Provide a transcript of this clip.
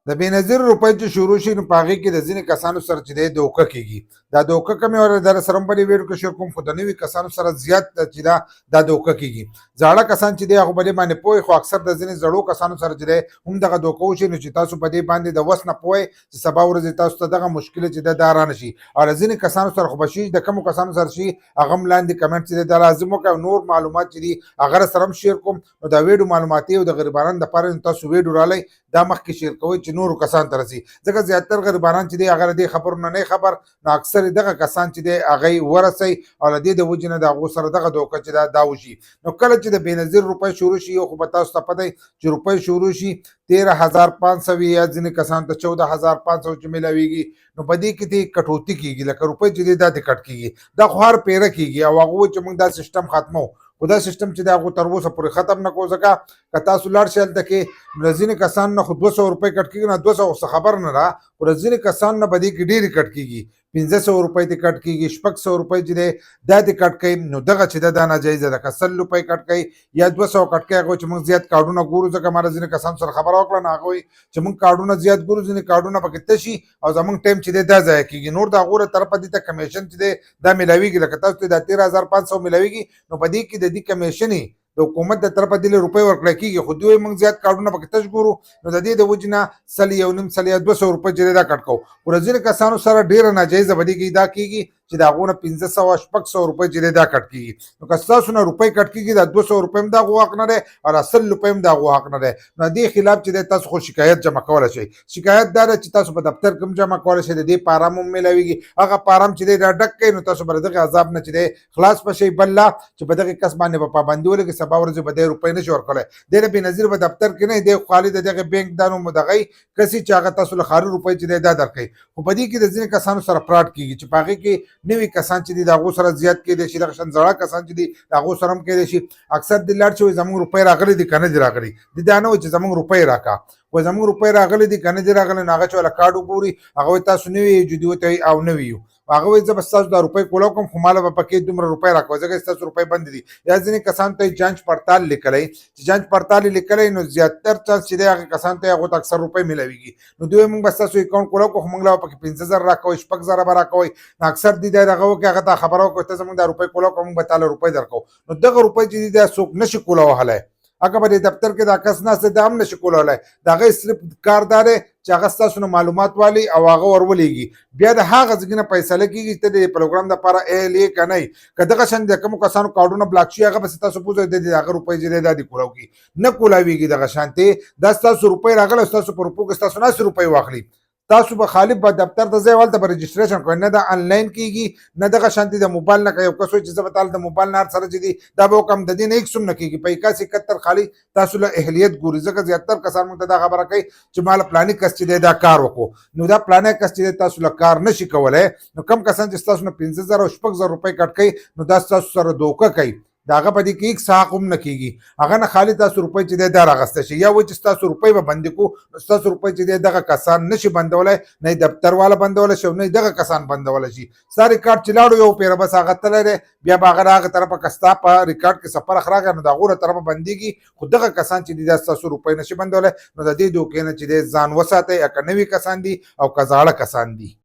د بېنظیر روپۍ چې شروع شي نو په هغې کې د ځینې کسانو سره چې دی دوکه کېږي. دا دوکه که مې در سره هم په دې ویډیو کې شیر کوم، خو د نوي کسانو سره زیات چې دا دوکه کېږي. زاړه کسان چې دی هغه په دې باندې پوه خو اکثر د ځینې زړو کسانو سره چې دی هم دغه دوکه وشي نو چې تاسو په دې باندې د وس نه پوه چې سبا ورځې تاسو ته دغه مشکل چې دی دا رانه شي. او له ځینې کسانو سره خو به شي، د کومو کسانو سره شي هغه هم لاندې کمنټ چې دی دا لازم وکړئ. نور معلومات چې دي هغه سره هم شیر کوم. نو دا ویډیو معلوماتي او د غریبانو دپاره تاسو ویډیو رالی دا مخکې شیر کوئ چې نورو کسانو ته رسي، ځکه زیاتر غریبانان چې دی هغه د دې خبرو نه نه خبر، نو اکثر دغه کسان چې دی هغه ورسئ او له دې د وجې نه د هغو سره دغه دوکه چې دا وشي. نو کله چې د بېنظیر روپۍ شروع شي، یو خو به تاسو ته پته چې روپۍ شروع شي 13,500 یا ځینې کسانو ته 14,500 چې میلاویږي، نو په دې کې دې کټوتي کېږي، لکه روپۍ چې دی دا دې کټ کېږي، دا خو هر پیره کېږي. او هغه وایي چې موږ دا سیسټم ختمو، خو دا سیسټم چې دی هغو تر اوسه پورې ختم نه کړو، ځکه که تاسو لاړ شئ هلته کې له ځینې کسانو نه خو 200 روپۍ کټ کېږي، نه 200 څه خبر نه ده، خو له ځینې کسانو نه په دې کې ډېرې کټ کېږي. 500 روپۍ دې کټ کېږي، 600 روپۍ چې دی دا دې کټ کوي. نو دغه چې ده دا ناجایزه ده. که 100 روپۍ کټ کوي یا 200 کټ کوي، هغه چې موږ زیات کارډونه ګورو، ځکه ما له ځینې کسانو سره خبره وکړه نو هغه وایي چې موږ کارډونه زیات ګورو، ځینې کارډونه پکې تشي او زموږ ټایم چې دی دا ضایع کېږي. نور د هغو له طرفه دې ته کمیشن چې دی دا میلاویږي، لکه تاسو ته دا 13,500 میلاویږي، نو په دې کې د دې کمیشن د حکومت د طرفه دې روپۍ ورکړی کېږي، خو دوی موږ زیات کارډونه پکې تش ګورو، نو د دې د وجې نه 100 یو نیم 100 یا 200 روپۍ چې دی دا کټ کوو. خو له ځینې کسانو سره ډېره ناجایزه په دې کې دا کېږي چې د هغو نه 500 600 روپۍ چې دی دا کټ کېږي. نو که ستاسو نه روپۍ کټ کېږي دا 200 روپۍ هم د هغو حق نه دی او دا 100 روپۍ هم د هغو حق نه دی. نو دې خلاف چې دی تاسو خو شکایت جمع کولی شئ. شکایت دا ده چې تاسو په دفتر کې هم جمع کولی شئ، د دې فارم هم میلاویږي. هغه فارم چې دی دا ډک کوئ نو تاسو به د دغې عذاب نه چې دی خلاص به شئ. بل لا چې په دغې کس باندې به پابندي ولګي، سبا ورځې به دی روپۍ نشي ورکولی. دی د بېنظیر په دفتر کې نه دی، خالي د دغې بینک دا نوم دغی کسي چې هغه تاسو له خالي روپۍ چې دی دا درکوي. خو په دې کې د ځینې کسانو سره فراډ کېږي چې په هغې کې نوي کسان چې دي د هغو سره زیات کېدی شي، دغه شان زړه کسان چې دي د هغو سره هم کېدی شي. اکثر دې لاړ شي وایي زموږ روپۍ راغلي دي که نه دي راغلي، دې دا نه وایي چې زموږ روپۍ راکړه، وایي زموږ روپۍ راغلي دي که نه دي راغلي. نو هغه چې والا کارډ وګوري هغه وایي تاسو نوي یې، جدي ورته وایي او نوي یو. هغه وایي زه به ستاسو دا روپۍ کولاو کوم، خو ماله به پکې دومره روپۍ راکوئ ځکه ستاسو روپۍ بندې دي. یا ځینې کسانو ته جانچ پړتال لیکلی، چې جانچ پړتال یې لیکلی نو زیاتر چانس چې دی هغې کسانو ته هغو ته اکثر روپۍ میلاویږي. نو دوی وایي موږ به ستاسو اکاونټ کولاو کړو، خو موږ له به پکې 15,000 راکوئ، 6,000 به راکوئ. نو اکثر دې دا دغه وکړي، هغه ته خبره وکړئ ته زموږ دا روپۍ کولاو کړه، موږ به تاله روپۍ درکوو. نو دغه روپۍ چې دي دا څوک نشي کولاوهلی. هغه به د دفتر کې دا کس ناست دی دا هم نشي کولاولی. د هغې صرف کار دا دی چې هغه ستاسو نه معلومات والي او هغه ورولېږي. بیا د هغه ځای نه فیصله کېږي چې ته د پروګرام دپاره اهل یې که نه یې. که دغه شان د کومو کسانو کارډونه بلاک شي هغه پسې تاسو پوښتئ د هغه روپۍ چې دی دا دې کولاو کړي، نه کولاویږي. دغه شانتې دا ستاسو روپۍ راغلی او ستاسو په روپو کې ستاسو ناسې روپۍ واخلي، تاسو به خالي به دفتر ته ځئ، هلته به رجسټریشن کوئ. نه دا آنلاین کېږي نه دغه شانتې د موبایل نه. که یو کس وایي چې زه به تاله د موبایل نه هر سره چې دي دا به وکړم، د دې نه هېڅ هم نه کېږي. په 81 خالي تاسو له اهلیت ګوري، ځکه زیاتر کسان موږ ته دا خبره کوي چې ما له فلاني کس چې دی دا کار وکړو. نو دا فلانی کس چې دی تاسو له کار نشي کولی. نو کم کسان چې ستاسو نه 5,000 او 6,000 روپۍ کټ کوي نو دا ستاسو سره دوکه کوي. د هغه په دې کې هېڅ حق هم نه کېږي. هغه نه خالي تاسو روپۍ چې دی دا راغسته شي، یا وایي چې ستاسو روپۍ به بندې کړو. نو ستاسو روپۍ چې دی دغه کسان نشي بندولی، نه یې دفتر والا بندولی شي او نه یې دغه کسان بندولی شي. ستا ریکارډ چې لاړو یو پیره بس هغه تللی دی، بیا به هغه د هغې طرفه که ستا په ریکارډ کې څه فرق راغی نو د هغو له طرفه بندېږي. خو دغه کسان چې دي دا ستاسو روپۍ نشي بندولی. نو د دې دوکې نه چې دی ځان وساتئ، که نوي کسان دي او که زاړه کسان دي.